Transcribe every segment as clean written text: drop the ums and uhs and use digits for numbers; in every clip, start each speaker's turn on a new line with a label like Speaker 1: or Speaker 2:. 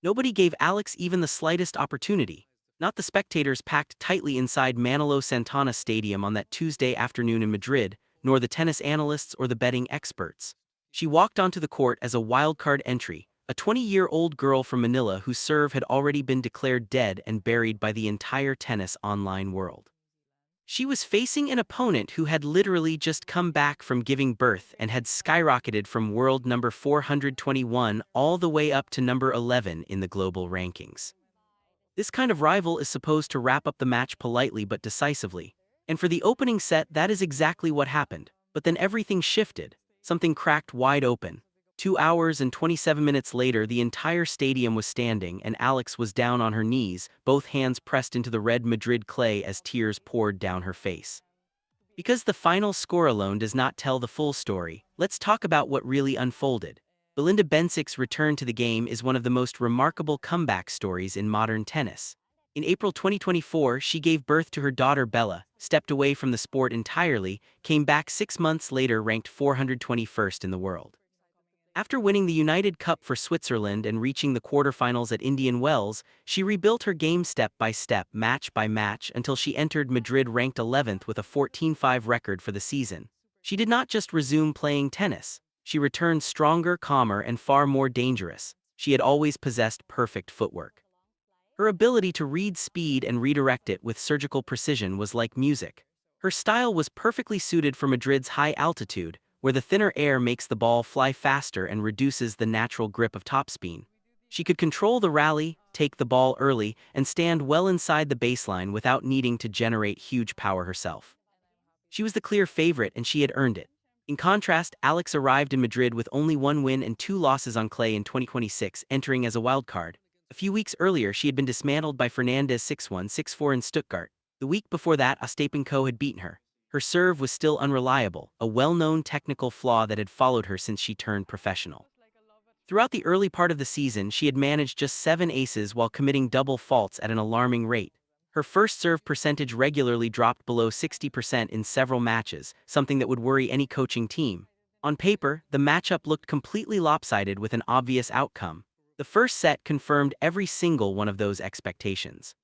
Speaker 1: Nobody gave Alex even the slightest opportunity. Not the spectators packed tightly inside Manolo Santana Stadium on that Tuesday afternoon in Madrid, nor the tennis analysts or the betting experts. She walked onto the court as a wildcard entry, a 20-year-old girl from Manila whose serve had already been declared dead and buried by the entire tennis online world. She was facing an opponent who had literally just come back from giving birth and had skyrocketed from world number 421 all the way up to number 11 in the global rankings. This kind of rival is supposed to wrap up the match politely but decisively. And for the opening set, that is exactly what happened. But then everything shifted. Something cracked wide open. 2 hours and 27 minutes later, the entire stadium was standing, and Alex was down on her knees, both hands pressed into the red Madrid clay as tears poured down her face. Because the final score alone does not tell the full story, let's talk about what really unfolded. Belinda Bencic's return to the game is one of the most remarkable comeback stories in modern tennis. In April 2024, she gave birth to her daughter Bella, stepped away from the sport entirely, came back 6 months later ranked 421st in the world. After winning the United Cup for Switzerland and reaching the quarterfinals at Indian Wells, she rebuilt her game step by step, match by match, until she entered Madrid ranked 11th with a 14-5 record for the season. She did not just resume playing tennis. She returned stronger, calmer, and far more dangerous. She had always possessed perfect footwork. Her ability to read speed and redirect it with surgical precision was like music. Her style was perfectly suited for Madrid's high altitude, where the thinner air makes the ball fly faster and reduces the natural grip of topspin. She could control the rally, take the ball early, and stand well inside the baseline without needing to generate huge power herself. She was the clear favorite, and she had earned it. In contrast, Alex arrived in Madrid with only 1 win and 2 losses on clay in 2026, entering as a wildcard. A few weeks earlier, she had been dismantled by Fernandez 6-1, 6-4 in Stuttgart. The week before that, Ostapenko had beaten her. Her serve was still unreliable, a well-known technical flaw that had followed her since she turned professional. Throughout the early part of the season, she had managed just 7 aces while committing double faults at an alarming rate. Her first serve percentage regularly dropped below 60% in several matches, something that would worry any coaching team. On paper, the matchup looked completely lopsided with an obvious outcome. The first set confirmed every single one of those expectations.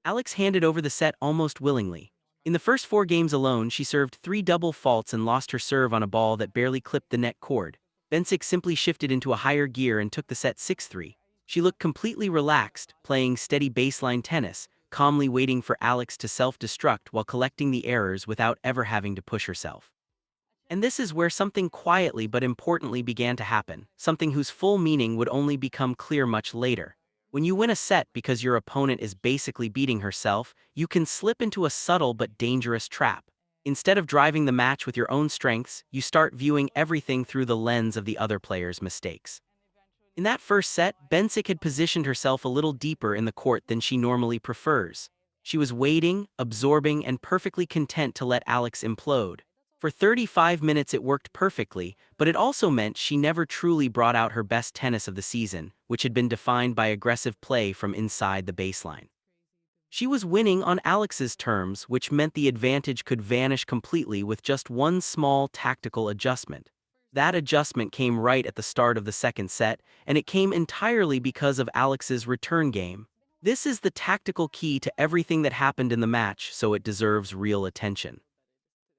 Speaker 1: Alex handed over the set almost willingly. In the first 4 games alone, she served 3 double faults and lost her serve on a ball that barely clipped the net cord. Bencic simply shifted into a higher gear and took the set 6-3. She looked completely relaxed, playing steady baseline tennis, calmly waiting for Alex to self-destruct while collecting the errors without ever having to push herself. And this is where something quietly but importantly began to happen, something whose full meaning would only become clear much later. When you win a set because your opponent is basically beating herself, you can slip into a subtle but dangerous trap. Instead of driving the match with your own strengths, you start viewing everything through the lens of the other player's mistakes. In that first set, Bencic had positioned herself a little deeper in the court than she normally prefers. She was waiting, absorbing, and perfectly content to let Alex implode. For 35 minutes it worked perfectly, but it also meant she never truly brought out her best tennis of the season, which had been defined by aggressive play from inside the baseline. She was winning on Alex's terms, which meant the advantage could vanish completely with just one small tactical adjustment. That adjustment came right at the start of the second set, and it came entirely because of Alex's return game. This is the tactical key to everything that happened in the match, so it deserves real attention.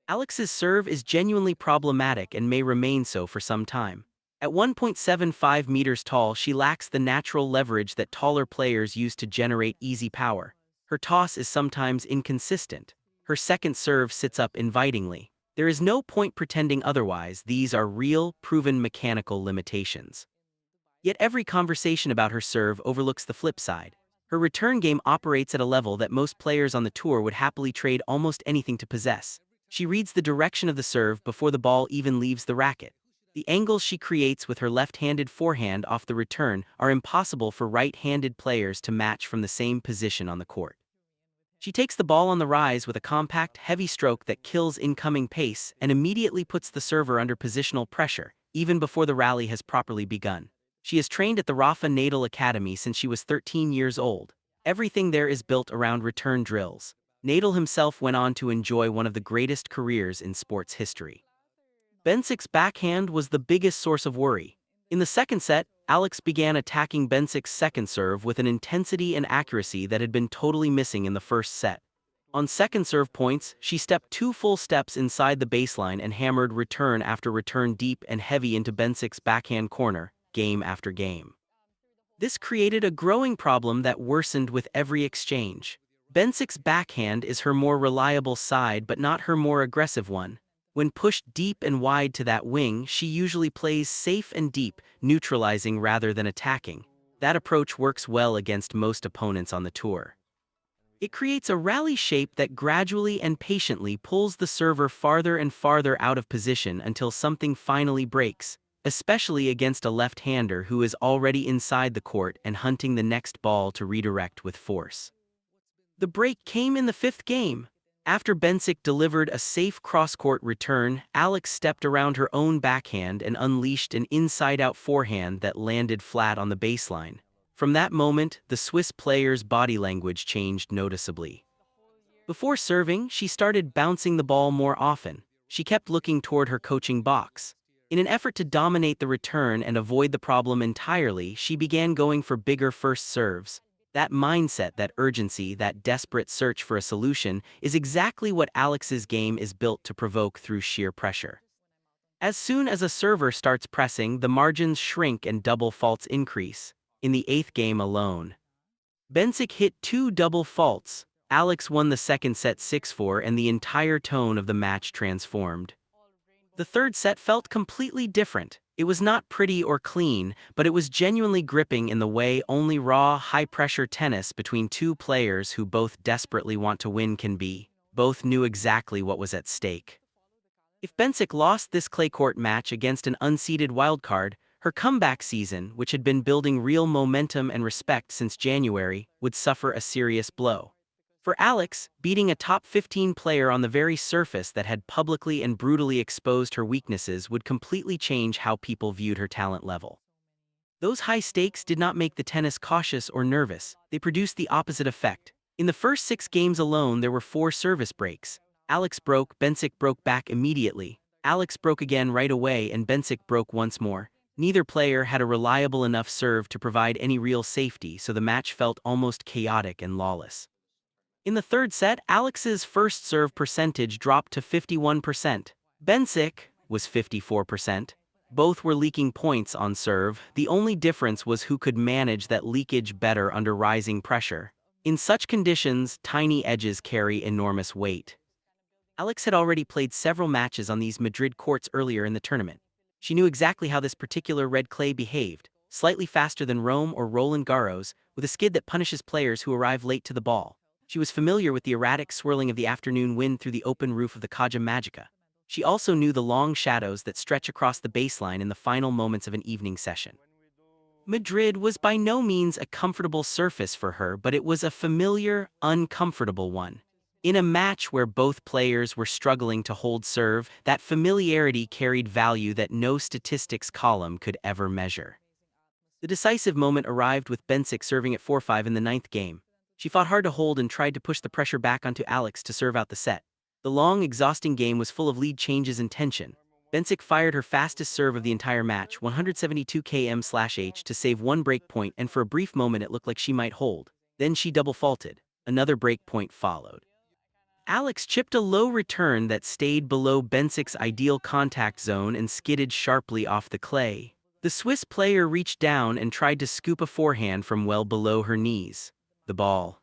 Speaker 1: Alex's serve is genuinely problematic and may remain so for some time. At 1.75 meters tall, she lacks the natural leverage that taller players use to generate easy power. Her toss is sometimes inconsistent. Her second serve sits up invitingly. There is no point pretending otherwise. These are real, proven mechanical limitations. Yet every conversation about her serve overlooks the flip side. Her return game operates at a level that most players on the tour would happily trade almost anything to possess. She reads the direction of the serve before the ball even leaves the racket. The angles she creates with her left-handed forehand off the return are impossible for right-handed players to match from the same position on the court. She takes the ball on the rise with a compact, heavy stroke that kills incoming pace and immediately puts the server under positional pressure, even before the rally has properly begun. She has trained at the Rafa Nadal Academy since she was 13 years old. Everything there is built around return drills. Nadal himself went on to enjoy one of the greatest careers in sports history. Bencic's backhand was the biggest source of worry. In the second set, Alex began attacking Bencic's second serve with an intensity and accuracy that had been totally missing in the first set. On second serve points, she stepped 2 full steps inside the baseline and hammered return after return deep and heavy into Bencic's backhand corner, game after game. This created a growing problem that worsened with every exchange. Bencic's backhand is her more reliable side but not her more aggressive one. When pushed deep and wide to that wing, she usually plays safe and deep, neutralizing rather than attacking. That approach works well against most opponents on the tour. It creates a rally shape that gradually and patiently pulls the server farther and farther out of position until something finally breaks, especially against a left-hander who is already inside the court and hunting the next ball to redirect with force. The break came in the fifth game. After Bencic delivered a safe cross-court return, Alex stepped around her own backhand and unleashed an inside-out forehand that landed flat on the baseline. From that moment, the Swiss player's body language changed noticeably. Before serving, she started bouncing the ball more often. She kept looking toward her coaching box. In an effort to dominate the return and avoid the problem entirely, she began going for bigger first serves. That mindset, that urgency, that desperate search for a solution is exactly what Alex's game is built to provoke through sheer pressure. As soon as a server starts pressing, the margins shrink and double faults increase. In the eighth game alone, Bencic hit 2 double faults. Alex won the second set 6-4 and the entire tone of the match transformed. The third set felt completely different. It was not pretty or clean, but it was genuinely gripping in the way only raw, high-pressure tennis between two players who both desperately want to win can be. Both knew exactly what was at stake. If Bencic lost this clay court match against an unseeded wildcard, her comeback season, which had been building real momentum and respect since January, would suffer a serious blow. For Alex, beating a top 15 player on the very surface that had publicly and brutally exposed her weaknesses would completely change how people viewed her talent level. Those high stakes did not make the tennis cautious or nervous, they produced the opposite effect. In the first 6 games alone, there were 4 service breaks. Alex broke, Bencic broke back immediately. Alex broke again right away and Bencic broke once more. Neither player had a reliable enough serve to provide any real safety, so the match felt almost chaotic and lawless. In the third set, Alex's first serve percentage dropped to 51%. Bencic was 54%. Both were leaking points on serve. The only difference was who could manage that leakage better under rising pressure. In such conditions, tiny edges carry enormous weight. Alex had already played several matches on these Madrid courts earlier in the tournament. She knew exactly how this particular red clay behaved, slightly faster than Rome or Roland Garros, with a skid that punishes players who arrive late to the ball. She was familiar with the erratic swirling of the afternoon wind through the open roof of the Caja Magica. She also knew the long shadows that stretch across the baseline in the final moments of an evening session. Madrid was by no means a comfortable surface for her, but it was a familiar, uncomfortable one. In a match where both players were struggling to hold serve, that familiarity carried value that no statistics column could ever measure. The decisive moment arrived with Bencic serving at 4-5 in the ninth game. She fought hard to hold and tried to push the pressure back onto Alex to serve out the set. The long, exhausting game was full of lead changes and tension. Bencic fired her fastest serve of the entire match, 172 km/h, to save one break point, and for a brief moment it looked like she might hold. Then she double faulted. Another break point followed. Alex chipped a low return that stayed below Bencic's ideal contact zone and skidded sharply off the clay. The Swiss player reached down and tried to scoop a forehand from well below her knees. The ball